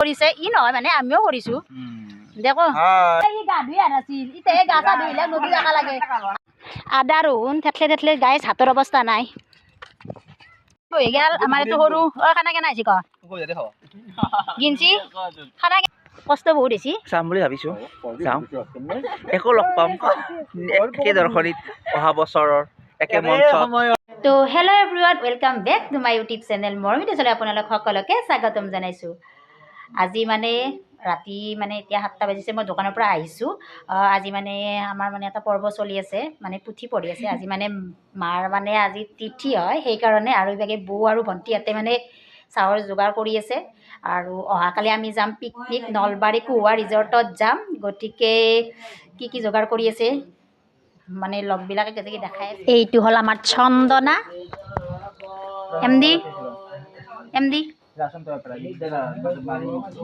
কৰিছে ই নহয় মানে আমিও কৰিছো দেখো এই গা ধুই আনাছিল ইতে গা চা ধুইলে নদী জাকা লাগে আদা ৰহুন থেতলে গাইছ হাতৰ অৱস্থা নাই হৈ গেল আমাৰ এটো সৰু খানা কেনে আইছি ক গিনছি খানা কষ্ট বহুত বেছি চাম বুলি ভাবিছো যাওঁ একো লগ পাম একে দৰ্শনীত অহা বছৰৰ একে মঞ্চত তো hello' everyone welcome back to my YouTube channel মৰমিতে চলে আপোনালোক সকলোকে স্বাগতম জনাইছোঁ আজি মানে ৰাতি মানে এতিয়া 7টা বাজিছে মই দোকানৰ পৰা আহিছোঁ আজি মানে আমাৰ মানে এটা পৰ্ব চলি আছে মানে পুথি পঢ়ি আছে আজি মানে মাৰ মানে আজি তিথি হয় সেইকাৰণে আৰু ইভাগে বৌ আৰু ভণ্টিহঁতে মানে চাহৰ যোগাৰ কৰি আছে আৰু অহাকালি আমি যাম পিকনিক নলবাৰী কুহুৱা ৰিজৰ্টত যাম গতিকে কি যোগাৰ কৰি আছে মানে লগবিলাকে গতিকে দেখায় এইটো হ'ল আমাৰ চন্দনা এমডি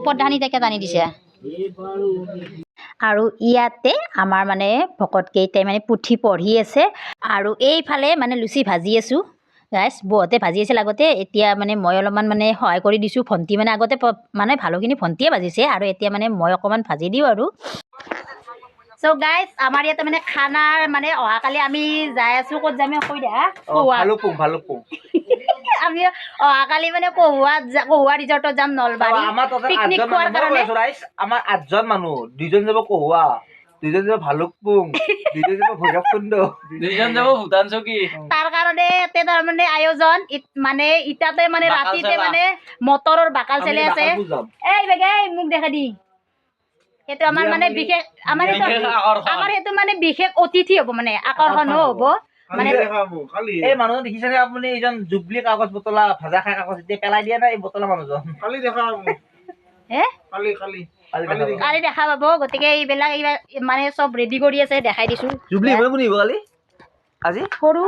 প্ৰধানী তাকে টানি দিছে আৰু ইয়াতে আমাৰ মানে ভকতকেইটাই মানে পুথি পঢ়ি আছে আৰু এইফালে মানে লুচি ভাজি আছোঁ গাইছ বৌহঁতে ভাজি আছিল আগতে এতিয়া মানে মই অলপমান মানে সহায় কৰি দিছোঁ ভণ্টি মানে আগতে মানে ভালোখিনি ভণ্টিয়ে ভাজিছে আৰু এতিয়া মানে মই অকণমান ভাজি দিওঁ আৰু চ' গাইজ আমাৰ ইয়াতে মানে খানাৰ মানে অহাকালি আমি যাই আছোঁ ক'ত যাম কৈ দিয়া ভালুকপুং আমি অহাকালি মানে কহুৱা ৰিজৰ্টত যাম নলবাৰী পিকনিক খোৱাৰ কাৰণে আমাৰ 8জন মানুহ 2জন যাব কহুৱা 2জন যাব ভালুকপুং 2জন যাব ভৈৰৱকুণ্ড 2জন যাব ভূটান চকী তাৰ কাৰণে এতে তাৰমানে আয়োজন মানে ইটাতে মানে ৰাতিতে মানে মটৰৰ বাকাল চলি আছে এই বেগে মোক দেখা দি সেইটো আমাৰ মানে বিশেষ আমাৰ সেইটো মানে বিশেষ অতিথি হ'ব মানে আকৰ্ষণো হ'ব মানে এই মানুহজন দেখিছেনে আপুনি এইজন জুবলি কাগজ বটলা ভাজা খাই কাগজ এতিয়া পেলাই দিয়া নাই এই বটলা মানুহজন কালি দেখা কালি দেখা পাব গতিকে এইবিলাক মানে চব ৰেডি কৰি আছে দেখাই দিছো জুবলি মই শুনিব কালি আজি সৰু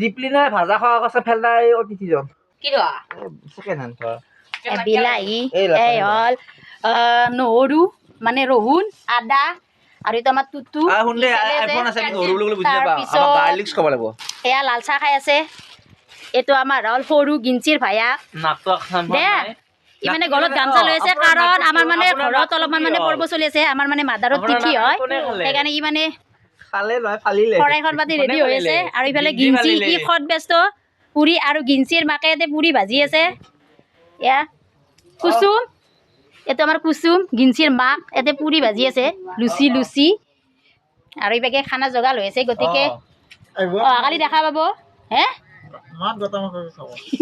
দীপলিনা ভাজা খোৱা আছে ফেলনা এই অতিথিজন কি বিলাহী এই হ'ল নহৰু মানে ৰহুন আদা আৰু এইটো আমাৰ টুটু এয়া লাল চাহ খাই আছে এইটো আমাৰ হ'ল সৰু গিঞ্চিৰ ভায়া দে ই মানে গলত গামচা লৈ আছে কাৰণ আমাৰ মানে ঘৰত অলপমান মানে পৰ্ব চলি আছে আমাৰ মানে মাদাৰৰ তিথি হয় সেইকাৰণে ই মানে শৰাইখন পাতি ৰেডি হৈ আছে আৰু ইফালে গিঞ্চি ই খত ব্যস্ত পুৰি আৰু গিঞ্চিৰ মাকে ইয়াতে পুৰি ভাজি আছে এয়া কুচুম এইটো আমাৰ কুচুম গিঞ্চিৰ মাক ইয়াতে পুৰি ভাজি আছে লুচি আৰু ইভাগে খানা যোগাৰ হৈ আছে গতিকে অহাকালি দেখা পাব হে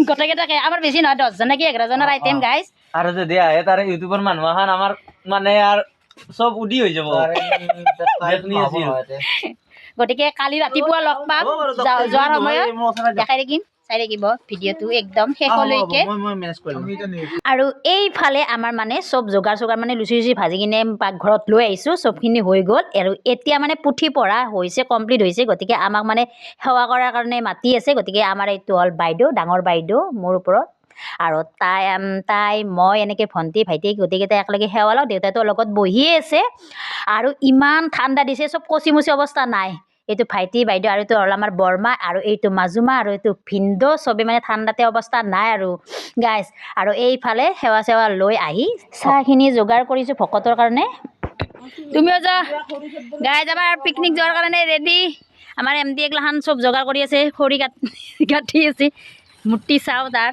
গোটেইকেইটাকে আমাৰ বেছি নহয় 10জন কি 11জনৰ আইটেম গাইজ আৰু যদি আহে তাৰে ইউটিউবৰ মানুহ এখন আমাৰ মানে আৰু চব উদি হৈ যাব গতিকে কালি ৰাতিপুৱা লগ পাম যোৱাৰ সময়ত দেখাই থাকিম চাই থাকিব ভিডিঅ'টো একদম শেষলৈকে আৰু এইফালে আমাৰ মানে চব যোগাৰ মানে লুচি ভাজি কিনে পাকঘৰত লৈ আহিছোঁ চবখিনি হৈ গ'ল আৰু এতিয়া মানে পুথি পঢ়া হৈছে কমপ্লিট হৈছে গতিকে আমাক মানে সেৱা কৰাৰ কাৰণে মাতি আছে গতিকে আমাৰ এইটো হ'ল বাইদেউ ডাঙৰ বাইদেউ মোৰ ওপৰত আৰু তাই মই এনেকৈ ভণ্টি ভাইটি গোটেইকেইটা একেলগে সেৱা লওঁ দেউতাইতো লগত বহিয়ে আছে আৰু ইমান ঠাণ্ডা দিছে চব কচিমচি অৱস্থা নাই এইটো ভাইটি বাইদেউ আৰু এইটো হ'ল আমাৰ বৰমা আৰু এইটো মাজুমা আৰু এইটো ভিনদেউ চবে মানে ঠাণ্ডাতে অৱস্থা নাই আৰু গাইজ আৰু এইফালে সেৱা লৈ আহি চাহখিনি যোগাৰ কৰিছোঁ ভকতৰ কাৰণে তুমিও যা গাইজ আমাৰ পিকনিক যোৱাৰ কাৰণে ৰেডি আমাৰ এমডি এগলাখান চব যোগাৰ কৰি আছে খৰি কাটি আছে মূৰ্তি চাওঁ তাৰ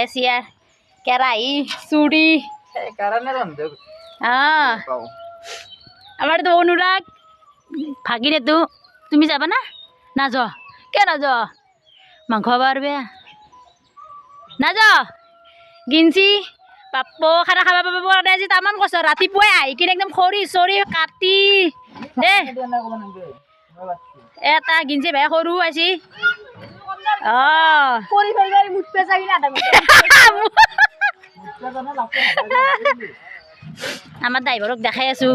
এচিয়াৰ কেৰাহী চুৰি আমাৰতো অনুৰাগ ভাগিনেতো তুমি যাবা না নাযোৱা কিয় নাযোৱা মাংস বাৰ বেয়া নাযোৱা গিঞ্চি পাপ্পো খানা খাব পাব আজি তামান কষ্ট ৰাতিপুৱাই আহি কিনে একদম খৰি চৰি কাটি দে এটা গিঞ্চি ভাই সৰু আছি আমাৰ ড্ৰাইভাৰক দেখাই আছো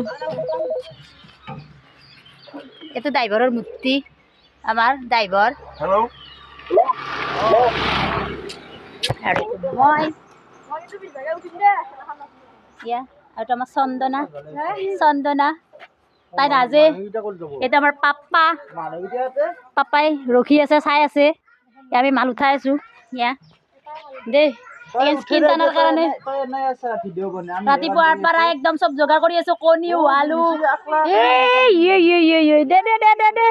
এইটো ড্ৰাইভাৰৰ মূৰ্তি আমাৰ ড্ৰাইভাৰ আৰু মই আৰু আমাৰ চন্দনা তাই নাজে এইটো আমাৰ পাপাই ৰখি আছে চাই আছে আমি মাল উঠাই আছো ইয়া দেই স্কিন টানাৰ কাৰণে ৰাতিপুৱাৰ পৰা একদম চব যোগাৰ কৰি আছো কণী আলু দে দে দে দে দে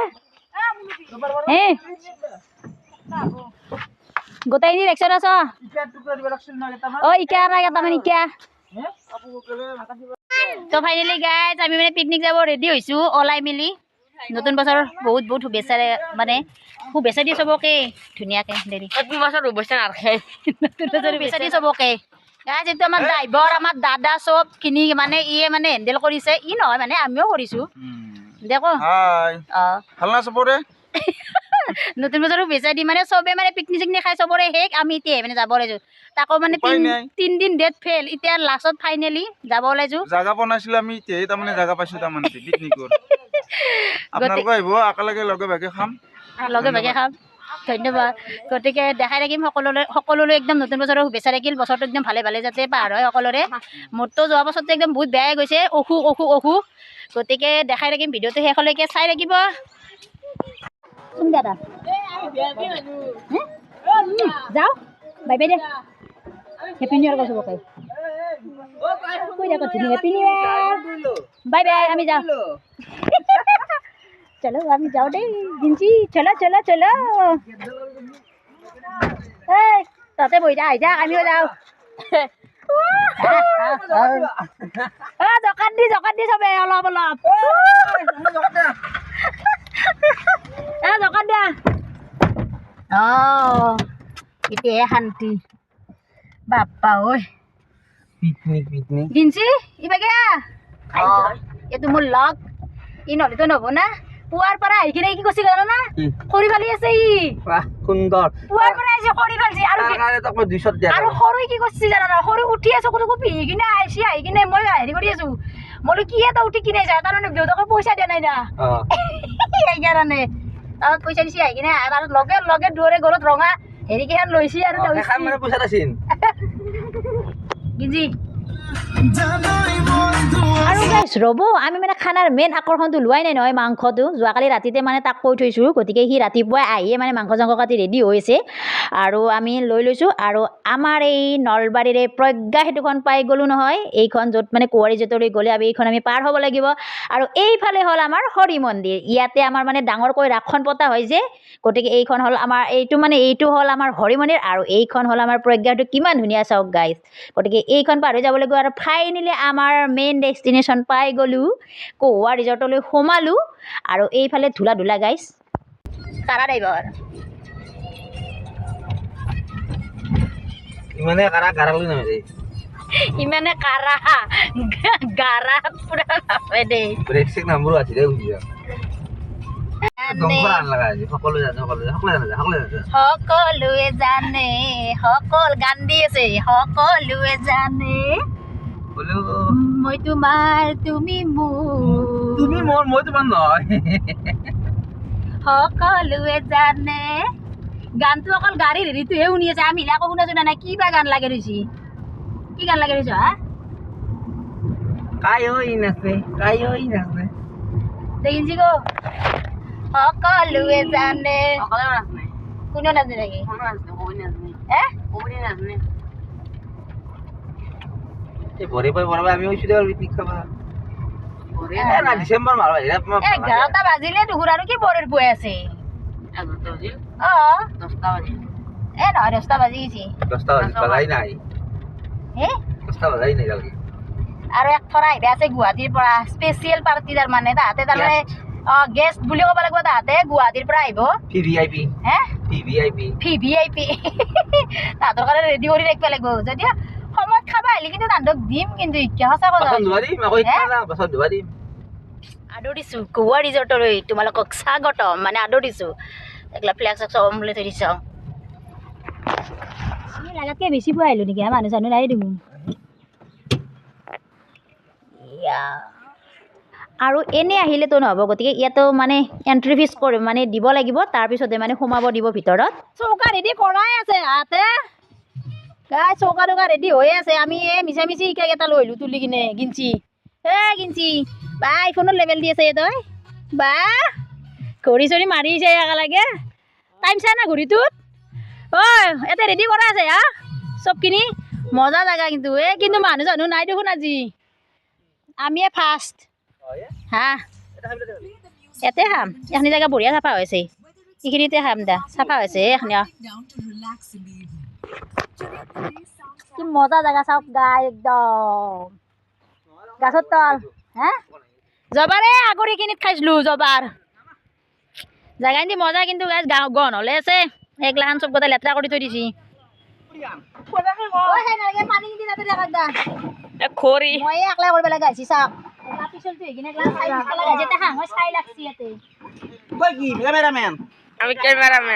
গোটেইখিনি ৰেকচন আছ অ ইকা নাই কেইটামান ইকা তো ফাইনেলি গাইজ আমি মানে পিকনিক যাব ৰেডি হৈছোঁ ওলাই মেলি নতুন বছৰ বহুত বহুত শুভেচ্ছা মানে শুভেচ্ছা দি চবকে ধুনীয়াকৈ দেৰি নতুন বছৰ শুভেচ্ছা নাৰাখে নতুন বছৰ শুভেচ্ছা দি চবকে গাইজ এইটো আমাৰ ড্ৰাইভাৰ আমাৰ দাদা চব খিনি মানে ইয়ে মানে হেণ্ডেল কৰিছে ই নহয় মানে আমিও কৰিছোঁ দেখো ভাল না চবৰে নতুন বছৰ শুভেচ্ছা দি মানে চবে মানে পিকনিক চিকনিক খাই চবৰে শেষ আমি এতিয়া মানে যাব ওলাইছোঁ তাকো মানে 3 দিন ডেট ফেল এতিয়া লাষ্টত ফাইনেলি যাব ওলাইছোঁ জাগা বনাইছিলোঁ আমি এতিয়াই তাৰমানে জাগা পাইছোঁ তাৰমানে পিকনিকৰ আপোনালোকে আহিব একেলগে লগে ভাগে খাম ধন্যবাদ গতিকে দেখাই থাকিম সকলোলৈ একদম নতুন বছৰৰ শুভেচ্ছা থাকিল বছৰটো একদম ভালে ভালে যাতে পাৰ হয় সকলোৰে মোৰতো যোৱা বছৰটো একদম বহুত বেয়াই গৈছে অসুখ গতিকে দেখাই থাকিম ভিডিঅ'টো শেষলৈকে চাই থাকিব দাদা যাও বাই বাই দে হেপী নিউ ইয়াৰ কৈছোঁ বকে হেপী নিউ ইয়াৰ বাই বাই আমি যাওঁ চলো আমি যাও দেই জিনচি চলো চলো চলো এই তাতে বহি যা আহি যা আমিও যাওঁ জকাত দি চবে অলপ অলপ জকাত দিয়া এতিয়াহে শান্তি বাপ্পা ঐ পিকনিক জিনচি ইবাগে এইটো মোৰ লগ ই নহ'লেতো নহ'ব না পুৱাৰ পৰা আহি কিনে কি কৈছে জানো না খৰি ফালি আছে ই সুন্দৰ পুৱাৰ পৰা আহিছে খৰি ফালিছে আৰু সৰু কি কৈছে জানো না সৰু উঠি আছো ক'তো পিহি কিনে আহিছে আহি কিনে মই হেৰি কৰি আছো মই কি এটা উঠি কিনে যায় তাৰমানে দেউতাকে পইচা দিয়া নাই না সেইকাৰণে তাত পইচা দিছে আহি কিনে আৰু লগে দূৰে গলত ৰঙা হেৰি কেইখন লৈছে আৰু পইচা দিছিল গিজি আৰু গাইছ ৰ'ব আমি মানে খানাৰ মেইন আকৰ্ষণটো লোৱাই নাই নহয় মাংসটো যোৱাকালি ৰাতিতে মানে তাক কৈ থৈছোঁ গতিকে সি ৰাতিপুৱাই আহিয়ে মানে মাংস চাংস কাটি ৰেডি হৈছে আৰু আমি লৈ লৈছোঁ আৰু আমাৰ এই নলবাৰীৰে প্ৰজ্ঞা সেতুখন পাই গ'লোঁ নহয় এইখন য'ত মানে কুঁৱাৰী জেটলৈ গ'লে এইখন আমি পাৰ হ'ব লাগিব আৰু এইফালে হ'ল আমাৰ হৰি মন্দিৰ ইয়াতে আমাৰ মানে ডাঙৰকৈ ৰাসখন পতা হয় যে গতিকে এইখন হ'ল আমাৰ এইটো হ'ল আমাৰ হৰি মন্দিৰ আৰু এইখন হ'ল আমাৰ প্ৰজ্ঞাটো কিমান ধুনীয়া চাওক গাইজ গতিকে এইখন পাৰ হৈ যাব লাগিব আৰু ফাইনেলি আমাৰ মেইন ডেষ্টিনেশ্যন পাই গ'লোঁ কহুৱা ৰিজৰ্টলৈ সোমালোঁ আৰু এইফালে ধূলা গাইজ কাৰা ড্ৰাইভাৰ ইমানে কাৰা লৈ নামে ইমানে কাৰা গাৰা পুৰা নাপায় দেই ব্ৰেক চেক নাম্বাৰো আছিলে সকলোৱে জানে সকল গান দি আছে সকলোৱে জানে মই তোমাৰ তুমি মোৰ মই তোমাৰ নহয় সকলোৱে জানে গানটো অকল গাড়ীৰ হেৰিটোহে শুনি আছে আমি আকৌ শুনাছো না নাই কিবা গান লাগে ৰৈছি কি গান লাগে ৰৈছ হা কাই নাচে দেখিছি গো সকলোৱে জানে কোনেও নাজানে নেকি ভৰি পাই আমি হৈছোঁ দেই পিকনিক খাবা ডিচেম্বৰ মাহ 11টা বাজিলে দুঘৰ আৰু কি বৰৰ পুৱাই আছে নহয় 10টা বাজি গৈছে 10টা বাজাই নাই আৰু এক থৰা আহিব আছে গুৱাহাটীৰ পৰা স্পেচিয়েল পাৰ্টি তাৰমানে তাহাঁতে তাৰমানে গেষ্ট বুলি ক'ব লাগিব তাহাঁতে গুৱাহাটীৰ পৰা আহিব VVIP তাহাঁতৰ কাৰণে ৰেডি কৰি ৰাখিব লাগিব যদিও সময়ত খাবা আহিলে কিন্তু তাহাঁতক দিম কিন্তু সঁচা কথা আদৰিছোঁ কহুৱা ৰিজৰ্টলৈ তোমালোকক স্বাগতম মানে আদৰিছোঁ এইগিলা ফ্লেগ চব বুলি থৈ দিছ লাগাতকৈ বেছি পোৱা আহিলোঁ নেকি মানুহ চানুহ নাই দেখোন আৰু এনে আহিলেতো নহ'ব গতিকে ইয়াতো মানে এণ্ট্ৰি ফিজ কৰি মানে দিব লাগিব তাৰপিছতে মানে সোমাব দিব ভিতৰত চৌকা ৰেডি কৰাই আছে হাতে গাই চৌকা টৌকা ৰেডি হৈ আছে আমি এই মিছা ইকাক এটা লৈ আহিলোঁ তুলি কিনে গিঞ্চি গিঞ্চি বা আইফোনৰ লেভেল দি আছে তই বা ঘড়ী চড়ি মাৰিছে একেলগে টাইম চাই না ঘড়ীটোত ঐ ইয়াতে ৰেডি কৰা আছে হা চবখিনি মজা জাগা কিন্তু কিন্তু মানুহ জানো নাই দেখোন আজি আমিয়ে ফাৰ্ষ্ট হা ইয়াতে খাম এইখিনি জেগা বঢ়িয়া চাফা হৈছে এইখিনিতে খাম দা চাফা হৈছে এইখিনি কি মজা জাগা চাওক গাই একদম গাছৰ তল হা জবাৰে আগৰ এইখিনিত খাইছিলো জবাৰ জাগাখিনি মজা কিন্তু গাছ গাঁও গণ হলে আছে এইগিলাখান চব গোটেই লেতেৰা কৰি থৈ দিছি খৰি মই একলা কৰিব লগা হৈছে চাওক আমি ক্যামেরাম্যান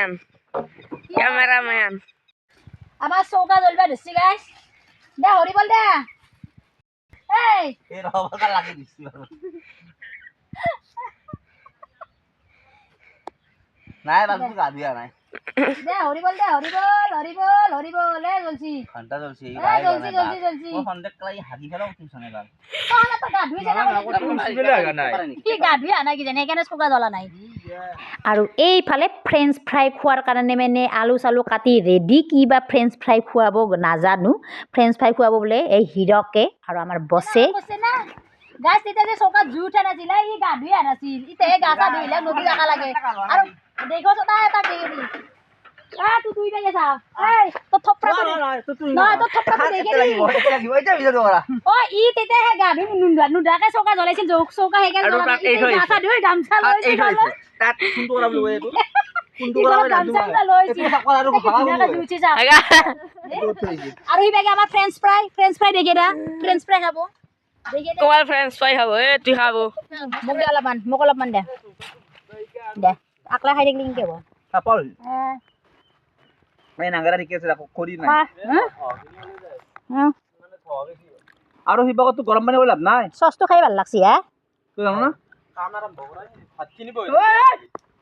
আমার চৌকা জ্বলবা ধরছি গাইছ দে হরি বল দে এই নাই বাবু গা দিয়া নাই দে হরি বল এ জ্বলছি ঘন্টা জ্বলছি জ্বলছি ও সন্দেহ কলাই হাগি ফেলা উঠিছনে বাল তাহলে তো গা ধুই কি গা ধুই আনা কি জানি এখানে চৌকা জ্বলা নাই আৰু এইফালে ফ্ৰেঞ্চ ফ্ৰাই খোৱাৰ কাৰণে মানে আলু চালু কাটি ৰেডি কিবা ফ্ৰেঞ্চ ফ্ৰাই খুৱাব নাজানো ফ্ৰেঞ্চ ফ্ৰাই খুৱাব বোলে এই হিৰকে আৰু আমাৰ বছে গাছ তেতিয়া যে চৌকাত জুই উঠা নাছিল ই গা ধুই আনাছিল এতিয়া গা চা ধুইলে নদী জাকা লাগে আৰু দেখো চোতা এটা দেখি তুই তুই দেখে চা এই তো থপৰা নহয় তো থপৰা দেখি লাগিব এটা ভিডিও কৰা ই তেতিয়া হে গা ধুই নুডাকে চৌকা জ্বলাইছিল চৌকা হেগে জ্বলাই গা চা ধুই গামছা লৈছিল তাত কোনটো কৰা বোলে এইটো কোনটো কৰা কৰা গামছা লৈছিল আৰু ভাঙা জুইছি চা আৰু ই বেগে আমাৰ ফ্ৰেঞ্চ ফ্ৰাই দেখি দা ফ্ৰেঞ্চ ফ্ৰাই খাব তোমার ফ্রেন্ডস ফ্রাই খাবো তুই খাবো মোক অলপমান দে দে আকলা খাই থাকিলে কি হ'ব আপল এই নাগাৰা ঠিক আছে ৰাখো খৰি নাই আৰু হিবাকতো গৰম পানী লাভ নাই চচটো খাই ভাল লাগছি হা তুই জানো না কামাৰা বগৰাই ভাত কিনি বই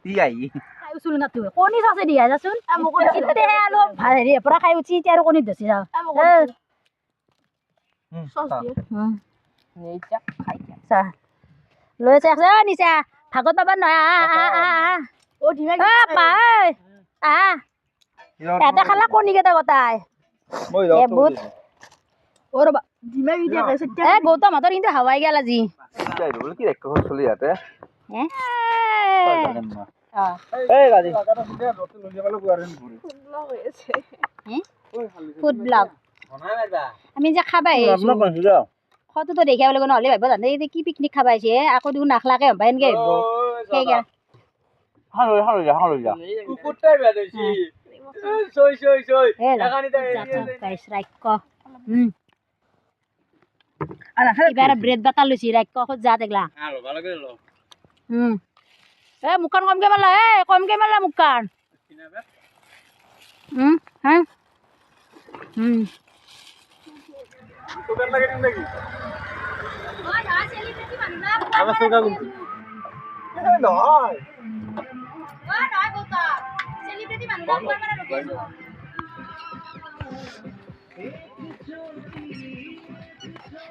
ই আই খাই উচুল না তুই কণী চচে দিয়া যাচোন মোক ইতে আলো হেৰি পৰা খাই উঠি এতিয়া আৰু কণী দছি যাও চচ দিয়ে লৈ আছে নিচা ভাগত পাবা নহয় এটা খালা কণী কেইটা গতাই গৌতম হাতৰ কিন্তু হাৱাই গেল আজি কি দেখ চলি যাতে ফুড ব্লগ আমি যে খাবা খতুটো দেখিয়া বুলি নহ'লে ভাবিব জানে কি পিকনিক খাবা আহিছে আকৌ দেখোন নাখলাকে হবা এনেকে ভাবিব এবাৰ ব্ৰেড বাটাৰ লৈছি ৰাক্য যাত এগলা মুখখন কমকে মাৰলা কমকে মাৰলা মুখখন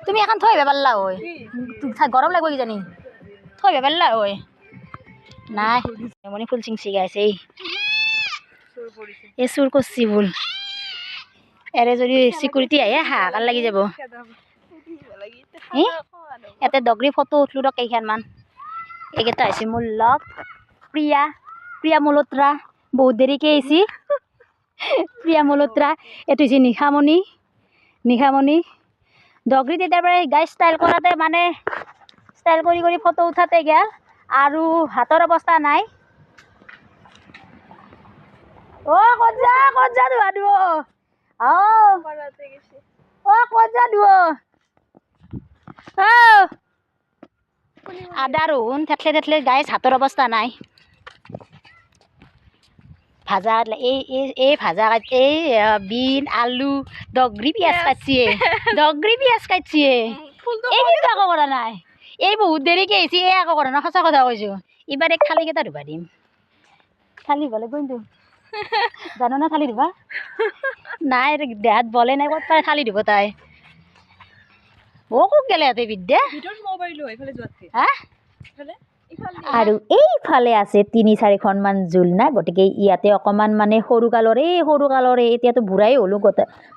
তুমি এখন থৈ পারলা ওই গরম লাগবে কি জানি থৈ পারলা ওই নাই এমনি ফুল চিংচি গাইছে এই চুর করছি ভুল এরে যদি সিকিউরিটি আহে হাহাকাৰ লাগি যাব ইয়াতে দগৰি ফটো উঠলো ৰ কেইখনমান এইকেইটা হৈছে মোৰ লগ প্ৰিয়া মলত্ৰা বহুত দেৰিকে আহিছি প্ৰিয়া মলত্ৰা এইটো হৈছে নিশামণি দগৰি তেতিয়াৰ পৰা গাই ষ্টাইল কৰাতে মানে ষ্টাইল কৰি কৰি ফটো উঠাতে গেল আৰু হাতৰ অৱস্থা নাই ক'ত যা ধোৱা দিব ক'ত যা দিব আদা ৰহুন থেতলে গাইছ হাতৰ অৱস্থা নাই ভাজা এই ভাজা এই বিন আলু দগৰি পিঁয়াজ কাটছে এই কিন্তু আকৌ কৰা নাই এই বহুত দেৰিকে আহিছে এই আকৌ কৰা নাই সঁচা কথা কৈছোঁ এইবাৰ এক থালিকেইটা ধুবা দিম থালি দিব লাগিব কিন্তু জানো না থালি দিবা নাই দেহাত বলে নাই ক'ত পাৰে থালি দিব তাই ক'ত গেলে ইয়াতে বিদ্যা হা আৰু এইফালে আছে ৩-৪খনমান জোলনা গতিকে ইয়াতে অকণমান মানে সৰুকালৰে এতিয়াতো বুঢ়াই হ'লোঁ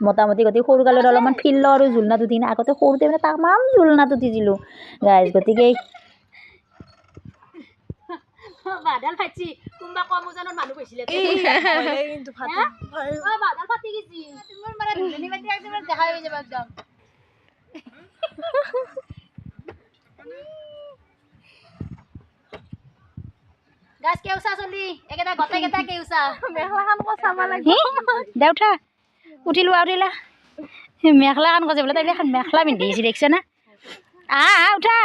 মোটামুটি গতিকে সৰুকালত অলপমান ফিল লওঁ আৰু জোলনাত উঠি কিনে আগতে সৰুতে মানে তামাম জোলনাত উঠিছিলোঁ গাইজ গতিকে বাদাল ফাটছি কোনবা কম ওজনৰ মানুহ গৈছিলে কিন্তু ফাটে বাদাল ফাটি গেছি তোমাৰ মানে ধুনি মাটি একদম দেখা হৈ যাব একদম গাছ কেউসা চলি একেটা গতে গেটা কেউসা মেখলাখান কচাবা লাগি দে উঠা উঠিলো উঠিলা মেখলাখান কচে বোলে তাই এখন মেখলা পিন্ধিছি দেখছ না উঠা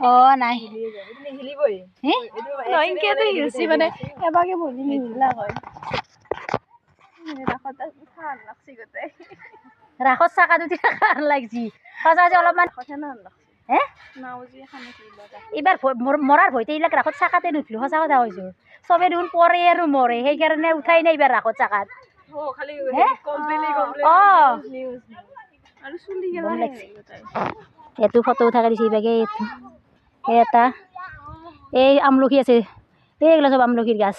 অ নাই মানে এবাকে বলি নিহিলা হয় ৰাখত চাকা দুটি খান লাগছি সঁচা অলপমান হে এইবাৰ মৰাৰ ভয়তে এইবিলাক ৰাখত চাকাতে নুঠিলো সঁচা কথা কৈছো চবে দেখোন পৰে আৰু মৰে সেইকাৰণে উঠাই নাই এইবাৰ ৰাখত চাকাত এইটো ফটো উঠাই দিছে এইবাগে এইটো এটা এই আমলখি আছে এইগুলা চব আমলখিৰ গাছ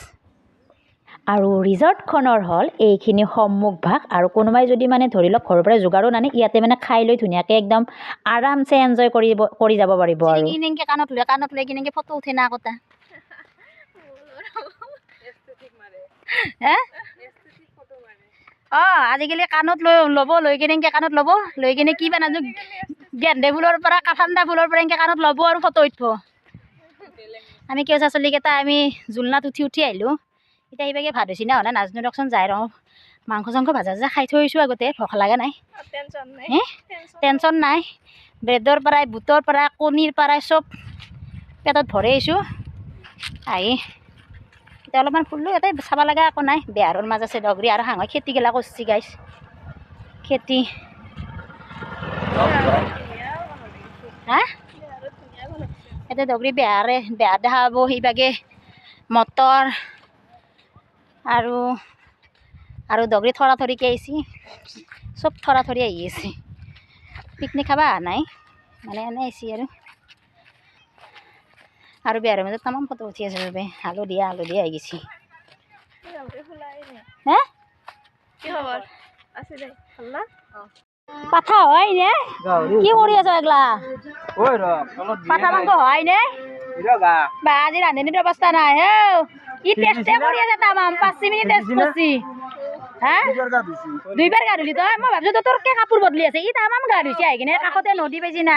আৰু ৰিজৰ্টখনৰ হ'ল এইখিনি সন্মুখ ভাগ আৰু কোনোবাই যদি মানে ধৰি লওক ঘৰৰ পৰা যোগাৰো নানে ইয়াতে মানে খাই লৈ ধুনীয়াকৈ একদম আৰামছে এনজয় কৰি যাব পাৰিব আৰু কাণত লৈ কিনে ফটো উঠে না কথা আজিকালি কাণত লৈ কিনে কাণত ল'ব লৈ কিনে কি বানানো গেন্দে ফুলৰ পৰা ঠাণ্ডা ফুলৰ পৰা এনেকৈ কাণত ল'ব আৰু ফটো উঠিব আমি কেউচা চলিকেইটা আমি জোলনাত উঠি আহিলোঁ এতিয়া এইভাগে ভাত হৈছে না নাজনো দিয়কচোন যাই ৰওঁ মাংস চাংস ভাজা খাই থৈছোঁ আগতে ভোক লগা নাই টেনশ্যন নাই ব্ৰেডৰ পৰাই বুটৰ পৰা কণীৰ পৰাই চব পেটত ভৰাই আহিছোঁ আহি এতিয়া অলপমান ফুললোঁ ইয়াতে চাব লগা একো নাই বেহাৰৰ মাজ আছে ডগৰী আৰু হাঁহৰ খেতিগিলা কৰিছে গাইছ খেতি এতিয়া ডগৰী বেহাৰ দেখা পাব সেইভাগে মটৰ আৰু ডগৰী থৰা থৰিকৈ আহিছে চব থৰা থৰি আহি আছে পিকনিক খাব অহা নাই মানে এনে আহিছে আৰু বেহাৰৰ মাজত তামাম ফটো উঠি আছে চবে হালধীয়া আহি গৈছে হে পাঠা হয় নে কি কৰি আছ এগলা পাঠা মাংস হয় নে বা আজি ৰান্ধনীৰ অৱস্থা নাই হে ই টেষ্টে কৰি আছে তামাম 5 মিনিট টেষ্ট কৰিছি হা 2 বাৰ গা ধুলি তই মই ভাবছো তোৰ কে কাপোৰ বদলি আছে ই তামাম গা ধুইছে আহি কিনে কাষতে নদী পাইছি না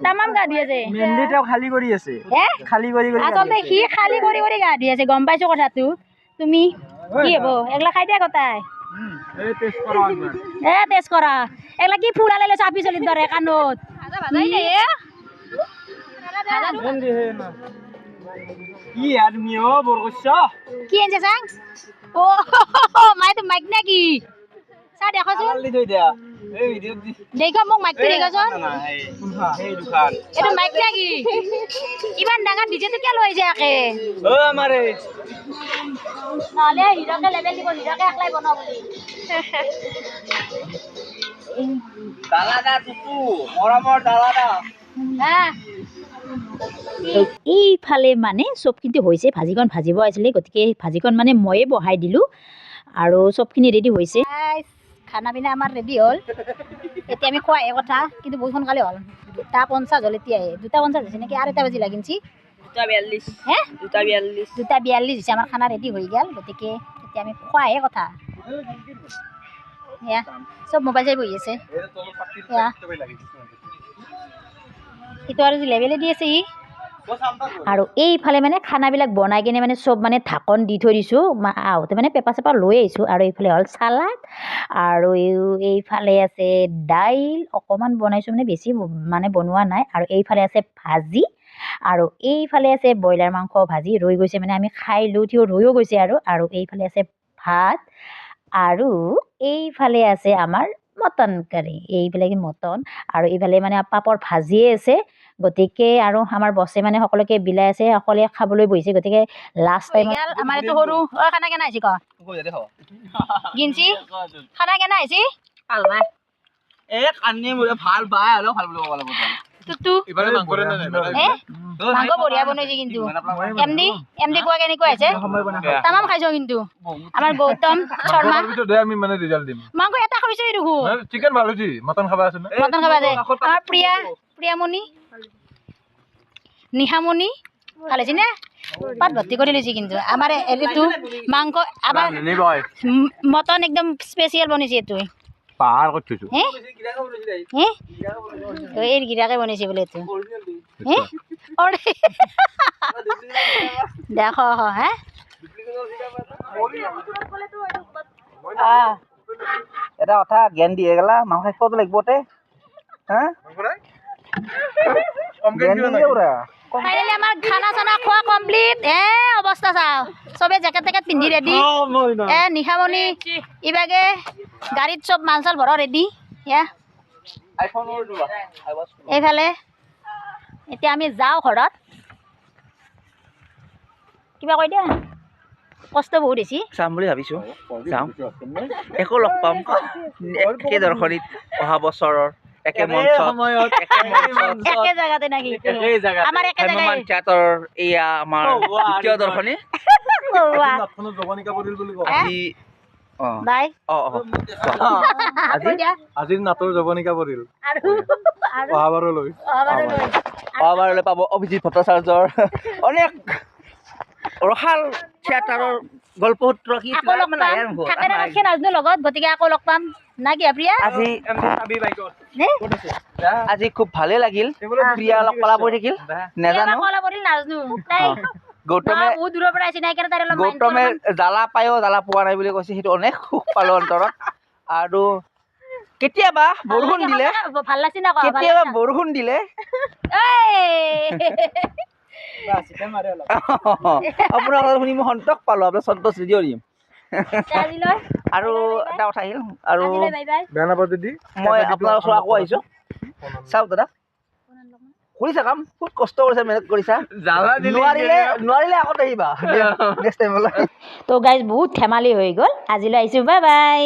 তামাম গা ধুই আছে খালী কৰি আছে আচলতে সি খালী কৰি গা ধুই আছে গম পাইছো কথাটো তুমি কি হব এগলা খাই দিয়া কথাই টেষ্ট কৰা এগলা কি ফুৰা লৈছে আপি চলিৰ দৰে কাণত কি আদমি বৰ কৈছ কি আনছে চাং মাইক নাকি চা দেখোচোন দেখো মোক মাইকটো দেখোচোন এইটো মাইক নাকি ইমান ডাঙৰ ডিজেটো কিয় লৈ যায় একে নহ'লে হিৰকে লেবেল দিব হিৰকে একলাই বনাব বুলি এইফালে মানে চবখিনি হৈছে ভাজিকণ ভাজিব আহিছিলে গতিকে ভাজিকণ মানে ময়ে বহাই দিলোঁ আৰু চবখিনি ৰেডি হৈছে খানা পিনা আমাৰ ৰেডি হ'ল এতিয়া আমি খোৱাহে কথা কিন্তু বহুত সোনকালে হ'ল 2:50 হ'ল এতিয়াহে 2:50 হৈছে নেকি আৰু 1 বাজি লাগিছে 2:42 হৈছে আমাৰ খানা ৰেডি হৈ গ'ল গতিকে এতিয়া আমি খোৱাহে কথা এয়া চব মোবাইল চাই বহি আছে এয়া এইটো আৰু লেবেলে দি আছে আৰু এইফালে মানে খানাবিলাক বনাই কিনে মানে চব মানে ঢাকন দি থৈ দিছোঁ আহোঁতে মানে পেপাৰ চেপাৰ লৈ আহিছোঁ আৰু এইফালে হ'ল চালাড আৰু এইফালে আছে দাইল অকণমান বনাইছোঁ মানে বেছি মানে বনোৱা নাই আৰু এইফালে আছে ভাজি আৰু এইফালে আছে ব্ৰইলাৰ মাংস ভাজি ৰৈ গৈছে মানে আমি খাই লৈ উঠিও ৰৈও গৈছে আৰু এইফালে আছে ভাত আৰু এইফালে আছে আমাৰ মটন কাৰী এইবিলাকে মটন আৰু এইফালে মানে পাপৰ ভাজিয়ে আছে গতিকে আৰু আমাৰ বছে মানে সকলোকে বিলাই আছে সকলোৱে খাবলৈ বহিছে গতিকে লাষ্ট টাইম আমাৰ এইটো সৰু খানা কেনে আহিছে গিনছি খানা কেনে আহিছে ভাল পাই ভাল পাই অলপ ভাল বুলি ক'ব লাগিব তুতু এবারে মাংস নে নাই মাংস বঢ়িয়া বনাইছে কিন্তু এমডি কোৱা কেনেকুৱা হৈছে তামাম খাইছ কিন্তু আমাৰ গৌতম শৰ্মা ভিতৰত দে আমি মানে ৰিজাল্ট দিম মাংস এটা খাইছো দেখো চিকেন ভাল হৈছে মটন খাবা আছে না মটন খাবা দে আমাৰ প্ৰিয়ামণি নিহামণি ভাল হৈছে নে পাত ভৰ্তি কৰি লৈছে কিন্তু আমাৰ এইটো মাংস আমাৰ মটন একদম স্পেচিয়েল বনাইছে এইটো পাহাৰ কৰি থৈছো হে হে এই গিৰাকে বনাইছে বোলে এইটো হে দেখ হে এটা কথা জ্ঞান দিয়ে গেলা মাংস খাব লাগিব তে হা জ্ঞান দিয়ে ওরা ফাইনালি আমাৰ খানা চানা খোৱা কমপ্লিট অৱস্থা চাও চবে জেকেট টেকেট পিন্ধি ৰেডি নিশামণি ইবাগে গাড়ীত চব মাল চাল ভৰা ৰেডি এইফালে এতিয়া আমি যাওঁ ঘৰত কিবা কৈ দিয়া কষ্ট বহুত বেছি চাম বুলি ভাবিছো যাওঁ একো লগ পাম একে দৰ্শনীত অহা বছৰৰ একে মঞ্চত একে জায়গাতে নাকি আমাৰ একে হেমমান থিয়েটাৰ এয়া আমাৰ দ্বিতীয় দৰ্শনী জবনিকা পৰিল বুলি আজি বাই আজিৰ নাটৰ জবনিকা পৰিল আৰু অহাবাৰলৈ অহাবাৰলৈ পাব অভিজিত ভট্টাচাৰ্যৰ অনেক ৰসাল থিয়েটাৰৰ গল্পসূত্ৰ কি আকৌ লগ পাম থাকে ৰাখে নাজনো লগত গতিকে আকৌ লগ পাম না কি প্ৰিয়া আজি খুব ভালে লাগিল প্ৰিয়া অলপ কলা পৰি থাকিল নাজানো কলা পৰিল নাজনো তাই গৌতমে বহুত দূৰৰ পৰা আহিছে নাই কাৰণে তাই অলপ গৌতমে জ্বালা পায়ো জ্বালা পোৱা নাই বুলি কৈছে সেইটো অনেক সুখ পালো অন্তৰত আৰু কেতিয়াবা বৰষুণ দিলে ভাল লাগছে না কেতিয়াবা বৰষুণ দিলে আপোনাৰ শুনি মই সন্তোষ পালো আপোনাৰ সন্তোষ ৰেডিঅ' দিম আৰু এটা কথা আহিল আৰু বেয়া নাপাতে দি মই আপোনাৰ ওচৰত আকৌ আহিছো চাওক দাদা কৰিছা কাম বহুত কষ্ট কৰিছা মেহনত কৰিছা নোৱাৰিলে আগত আহিবা নেক্সট টাইমলৈ তো গাইজ বহুত ধেমালি হৈ গ'ল আজিলৈ আহিছোঁ বাই বাই